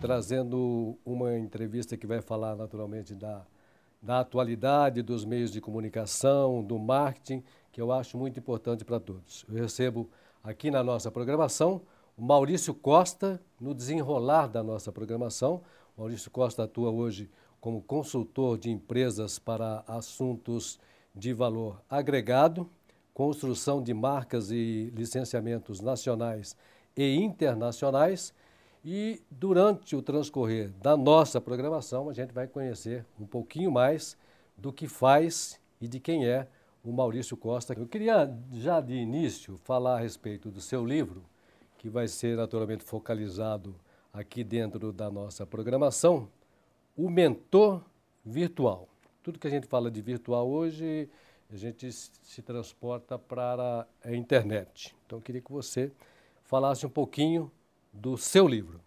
trazendo uma entrevista que vai falar naturalmente da atualidade dos meios de comunicação, do marketing, que eu acho muito importante para todos. Eu recebo aqui na nossa programação o Maurício Costa, no desenrolar da nossa programação. O Maurício Costa atua hoje como consultor de empresas para assuntos de valor agregado, construção de marcas e licenciamentos nacionais e internacionais. E durante o transcorrer da nossa programação, a gente vai conhecer um pouquinho mais do que faz e de quem é o Maurício Costa. Eu queria já de início falar a respeito do seu livro, que vai ser naturalmente focalizado aqui dentro da nossa programação, O Mentor Virtual. Tudo que a gente fala de virtual hoje, a gente se transporta para a internet. Então, eu queria que você falasse um pouquinho do seu livro.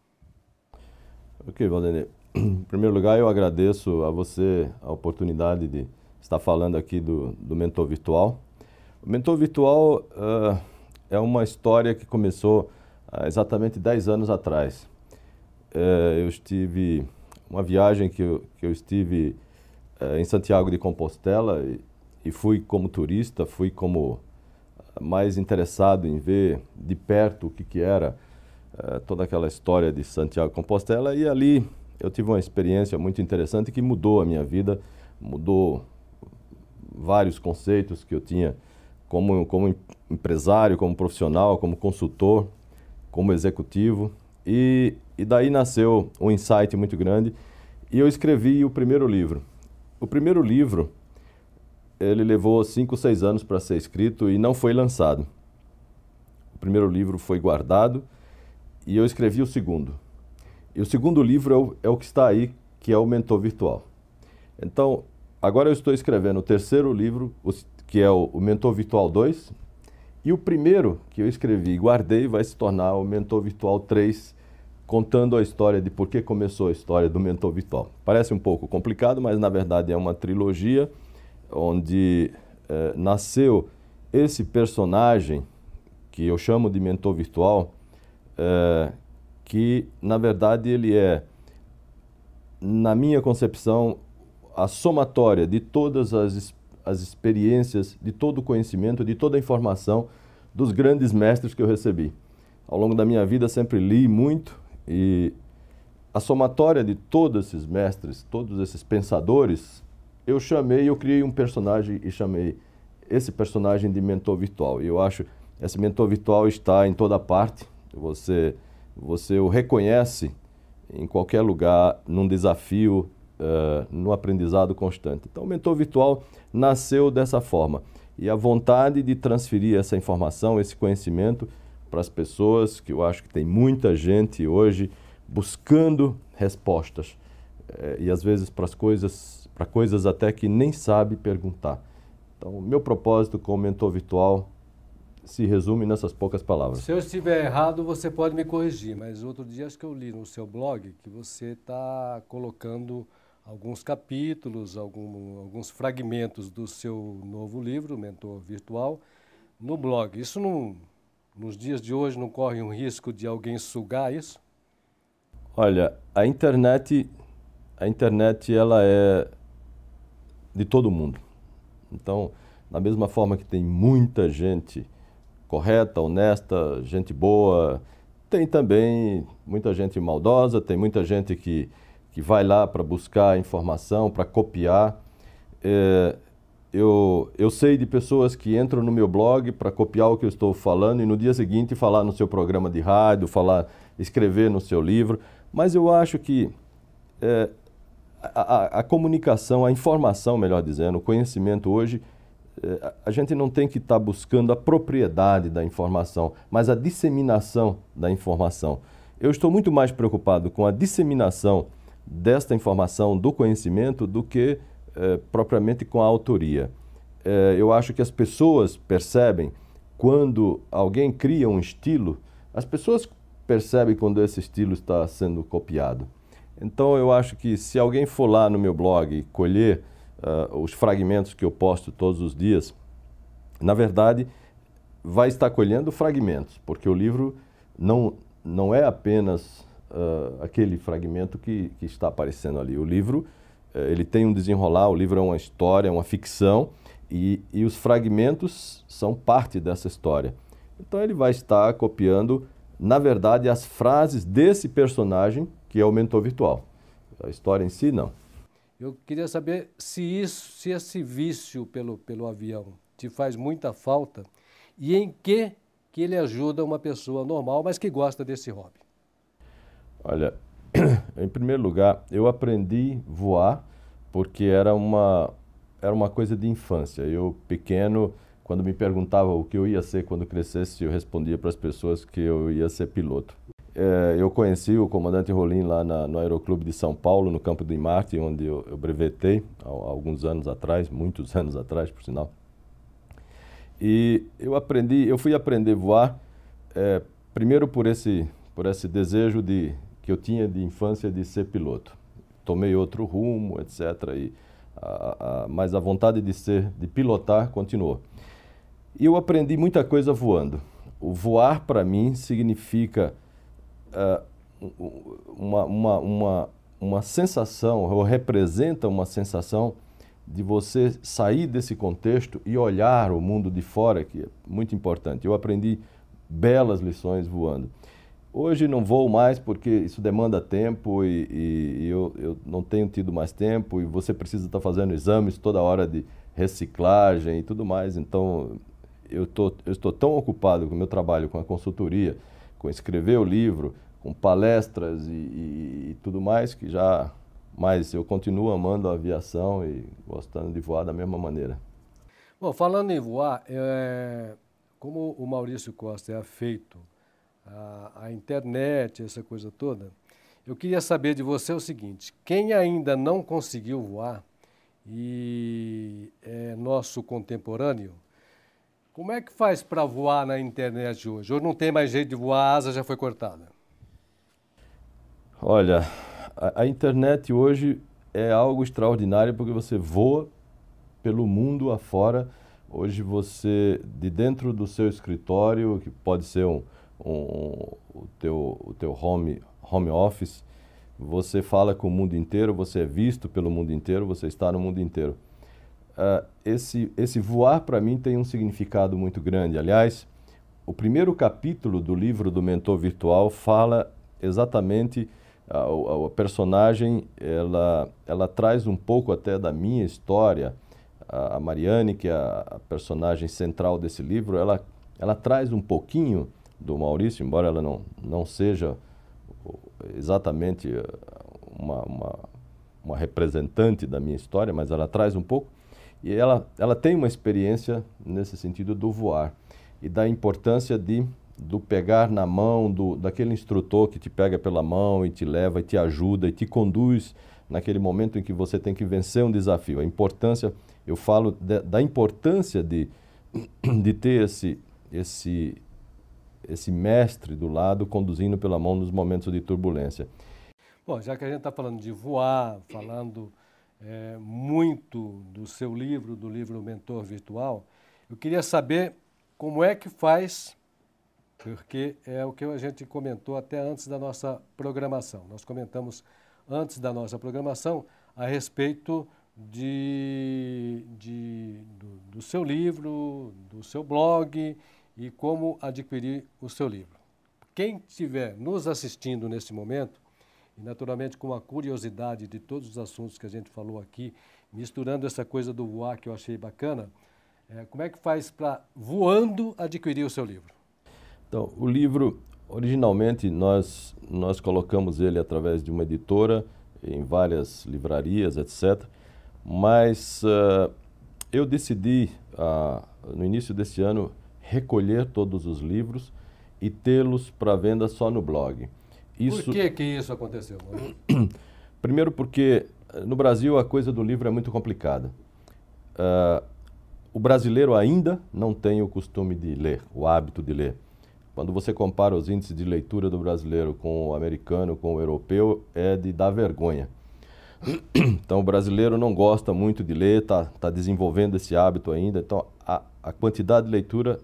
Ok, Valdemir. Em primeiro lugar, eu agradeço a você a oportunidade de estar falando aqui do Mentor Virtual. O Mentor Virtual é uma história que começou há exatamente 10 anos atrás. Eu estive, uma viagem que eu estive em Santiago de Compostela e fui como turista, fui como mais interessado em ver de perto o que era toda aquela história de Santiago de Compostela, e ali eu tive uma experiência muito interessante que mudou a minha vida, mudou vários conceitos que eu tinha como empresário, como profissional, como consultor, como executivo, e daí nasceu um insight muito grande e eu escrevi o primeiro livro. O primeiro livro, ele levou 5 ou 6 anos para ser escrito e não foi lançado. O primeiro livro foi guardado e eu escrevi o segundo. E o segundo livro é o que está aí, que é o Mentor Virtual. Então, agora eu estou escrevendo o terceiro livro, que é o Mentor Virtual 2, e o primeiro que eu escrevi e guardei vai se tornar o Mentor Virtual 3, contando a história de por que começou a história do Mentor Virtual. Parece um pouco complicado, mas na verdade é uma trilogia onde nasceu esse personagem que eu chamo de Mentor Virtual, que na verdade ele é, na minha concepção, a somatória de todas as experiências, de todo o conhecimento, de toda a informação dos grandes mestres que eu recebi. Ao longo da minha vida sempre li muito e a somatória de todos esses mestres, todos esses pensadores, eu criei um personagem e chamei esse personagem de Mentor Virtual. E eu acho que esse Mentor Virtual está em toda parte. Você o reconhece em qualquer lugar, num desafio, no aprendizado constante. Então, o Mentor Virtual nasceu dessa forma. E a vontade de transferir essa informação, esse conhecimento para as pessoas, que eu acho que tem muita gente hoje buscando respostas. E às vezes para coisas até que nem sabe perguntar. Então, o meu propósito com o Mentor Virtual se resume nessas poucas palavras. Se eu estiver errado, você pode me corrigir, mas outro dia acho que eu li no seu blog que você está colocando alguns capítulos, alguns fragmentos do seu novo livro, Mentor Virtual, no blog. Isso nos dias de hoje não corre um risco de alguém sugar isso? Olha, a internet ela é de todo mundo. Então, da mesma forma que tem muita gente correta, honesta, gente boa, tem também muita gente maldosa, tem muita gente que vai lá para buscar informação, para copiar. Eu sei de pessoas que entram no meu blog para copiar o que eu estou falando e no dia seguinte falar no seu programa de rádio, escrever no seu livro, mas eu acho que a comunicação, a informação, melhor dizendo, o conhecimento hoje, a gente não tem que estar buscando a propriedade da informação, mas a disseminação da informação. Eu estou muito mais preocupado com a disseminação desta informação, do conhecimento, do que propriamente com a autoria. Eu acho que as pessoas percebem quando alguém cria um estilo, as pessoas percebem quando esse estilo está sendo copiado. Então eu acho que se alguém for lá no meu blog e colher os fragmentos que eu posto todos os dias, na verdade vai estar colhendo fragmentos, porque o livro não é apenas aquele fragmento que está aparecendo ali. O livro, ele tem um desenrolar, o livro é uma história, é uma ficção, e os fragmentos são parte dessa história. Então ele vai estar copiando, na verdade, as frases desse personagem que é o mentor virtual. A história em si, não. Eu queria saber se esse vício pelo avião te faz muita falta e em que ele ajuda uma pessoa normal, mas que gosta desse hobby. Olha, em primeiro lugar, eu aprendi a voar porque era uma coisa de infância. Eu, pequeno, quando me perguntavam o que eu ia ser quando crescesse, eu respondia para as pessoas que eu ia ser piloto. Eu conheci o comandante Rolim lá no Aeroclube de São Paulo, no campo de Marte, onde eu brevetei há alguns anos atrás, muitos anos atrás, por sinal. E eu fui aprender a voar, primeiro por esse desejo que eu tinha de infância de ser piloto. Tomei outro rumo, etc. Mas a vontade de pilotar continuou. E eu aprendi muita coisa voando. O voar, para mim, significa uma sensação, ou representa uma sensação de você sair desse contexto e olhar o mundo de fora, que é muito importante. Eu aprendi belas lições voando. Hoje não voo mais porque isso demanda tempo e eu não tenho tido mais tempo e você precisa estar fazendo exames toda hora de reciclagem e tudo mais. Então, eu estou tão ocupado com o meu trabalho, com a consultoria, com escrever o livro, com palestras e tudo mais, que já... Mas eu continuo amando a aviação e gostando de voar da mesma maneira. Bom, falando em voar, como o Maurício Costa é afeito à internet, essa coisa toda, eu queria saber de você o seguinte: quem ainda não conseguiu voar e é nosso contemporâneo, como é que faz para voar na internet hoje? Ou não tem mais jeito de voar, a asa já foi cortada? Olha, a internet hoje é algo extraordinário porque você voa pelo mundo afora. Hoje você, de dentro do seu escritório, que pode ser o teu home office, você fala com o mundo inteiro, você é visto pelo mundo inteiro, você está no mundo inteiro. Esse voar, para mim, tem um significado muito grande. Aliás, o primeiro capítulo do livro do Mentor Virtual fala exatamente... A personagem, ela traz um pouco até da minha história. A Mariane, que é a personagem central desse livro, ela traz um pouquinho do Maurício, embora ela não seja exatamente uma representante da minha história, mas ela traz um pouco. E ela tem uma experiência nesse sentido do voar e da importância do pegar na mão, daquele instrutor que te pega pela mão e te leva e te ajuda e te conduz naquele momento em que você tem que vencer um desafio. A importância, eu falo da importância de ter esse mestre do lado conduzindo pela mão nos momentos de turbulência. Bom, já que a gente está falando de voar, falando muito do seu livro, do livro Mentor Virtual, eu queria saber como é que faz... Porque é o que a gente comentou até antes da nossa programação. Nós comentamos antes da nossa programação a respeito do seu livro, do seu blog e como adquirir o seu livro. Quem estiver nos assistindo nesse momento, e naturalmente com a curiosidade de todos os assuntos que a gente falou aqui, misturando essa coisa do voar que eu achei bacana, como é que faz para, voando, adquirir o seu livro? Então, o livro, originalmente, nós colocamos ele através de uma editora, em várias livrarias, etc. Mas eu decidi, no início deste ano, recolher todos os livros e tê-los para venda só no blog. Por que isso aconteceu? Primeiro porque, no Brasil, a coisa do livro é muito complicada. O brasileiro ainda não tem o costume de ler, o hábito de ler. Quando você compara os índices de leitura do brasileiro com o americano, com o europeu, é de dar vergonha. Então, o brasileiro não gosta muito de ler, está desenvolvendo esse hábito ainda. Então, a quantidade de leitura,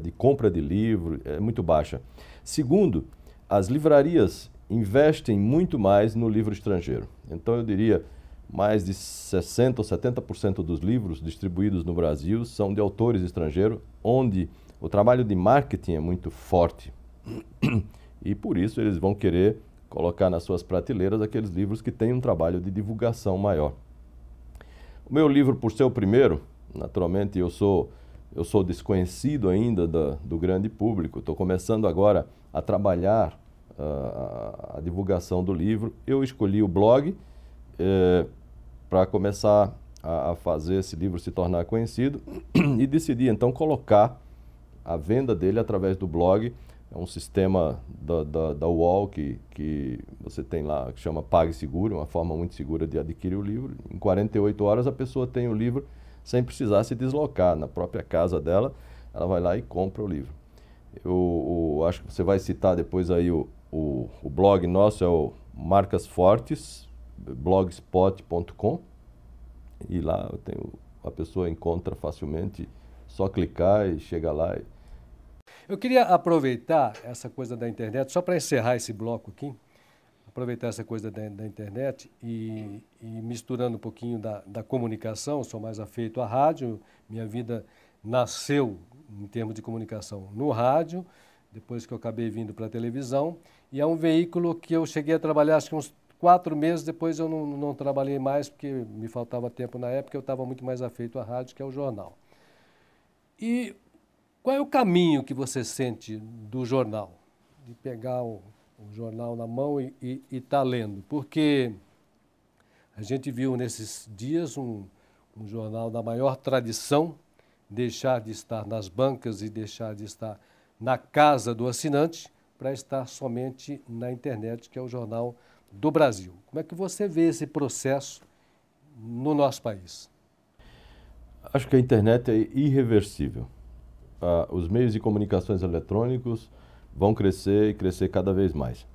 de compra de livro, é muito baixa. Segundo, as livrarias investem muito mais no livro estrangeiro. Então, eu diria, mais de 60% ou 70% dos livros distribuídos no Brasil são de autores estrangeiros, onde o trabalho de marketing é muito forte. E por isso eles vão querer colocar nas suas prateleiras aqueles livros que têm um trabalho de divulgação maior. O meu livro, por ser o primeiro, naturalmente eu sou desconhecido ainda do grande público. Estou começando agora a trabalhar a divulgação do livro. Eu escolhi o blog para começar a fazer esse livro se tornar conhecido e decidi então colocar a venda dele através do blog. É um sistema da UOL que você tem lá, que chama PagSeguro, uma forma muito segura de adquirir o livro. Em 48 horas a pessoa tem o livro sem precisar se deslocar. Na própria casa dela, ela vai lá e compra o livro. Eu acho que você vai citar depois aí o blog nosso, é o Marcas Fortes, blogspot.com, e lá a pessoa encontra facilmente, só clicar e chega lá. Eu queria aproveitar essa coisa da internet, só para encerrar esse bloco aqui, aproveitar essa coisa da internet e misturando um pouquinho da comunicação. Sou mais afeito à rádio, minha vida nasceu em termos de comunicação no rádio, depois que eu acabei vindo para a televisão, e é um veículo que eu cheguei a trabalhar acho que uns 4 meses, depois eu não trabalhei mais porque me faltava tempo na época, eu estava muito mais afeito à rádio, que é o jornal. E qual é o caminho que você sente do jornal? De pegar o jornal na mão e estar lendo? Porque a gente viu nesses dias um jornal da maior tradição deixar de estar nas bancas e deixar de estar na casa do assinante para estar somente na internet, que é o Jornal do Brasil. Como é que você vê esse processo no nosso país? Acho que a internet é irreversível. Os meios de comunicações eletrônicos vão crescer e crescer cada vez mais.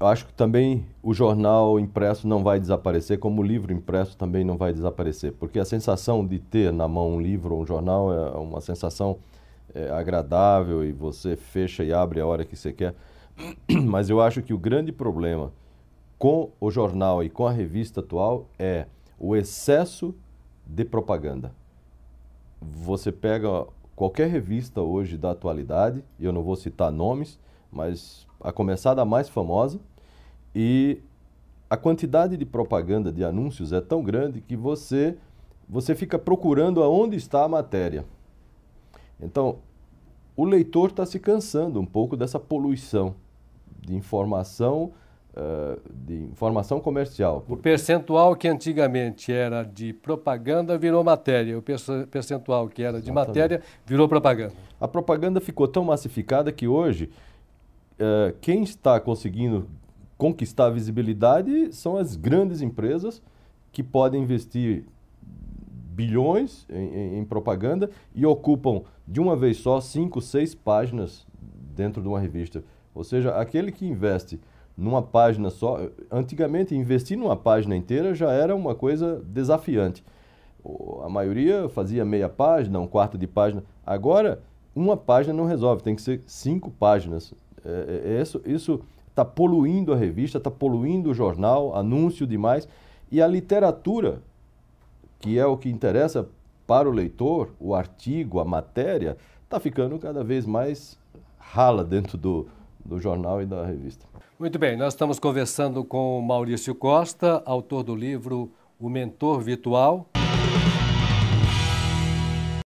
Eu acho que também o jornal impresso não vai desaparecer, como o livro impresso também não vai desaparecer, porque a sensação de ter na mão um livro ou um jornal é uma sensação agradável, e você fecha e abre a hora que você quer. Mas eu acho que o grande problema com o jornal e com a revista atual é o excesso de propaganda. Você pega qualquer revista hoje da atualidade, eu não vou citar nomes, mas a começar da mais famosa, e a quantidade de propaganda, de anúncios é tão grande que você fica procurando aonde está a matéria. Então, o leitor está se cansando um pouco dessa poluição de informação comercial. O percentual que antigamente era de propaganda virou matéria, o percentual que era de matéria virou propaganda. A propaganda ficou tão massificada que hoje quem está conseguindo conquistar a visibilidade são as grandes empresas que podem investir bilhões em propaganda e ocupam de uma vez só 5, 6 páginas dentro de uma revista. Ou seja, aquele que investe numa página só, antigamente investir numa página inteira já era uma coisa desafiante. A maioria fazia meia página, um quarto de página. Agora, uma página não resolve, tem que ser 5 páginas. Isso está poluindo a revista, está poluindo o jornal, anúncio demais. E a literatura, que é o que interessa para o leitor, o artigo, a matéria, está ficando cada vez mais rala dentro do jornal e da revista. Muito bem, nós estamos conversando com Maurício Costa, autor do livro O Mentor Virtual,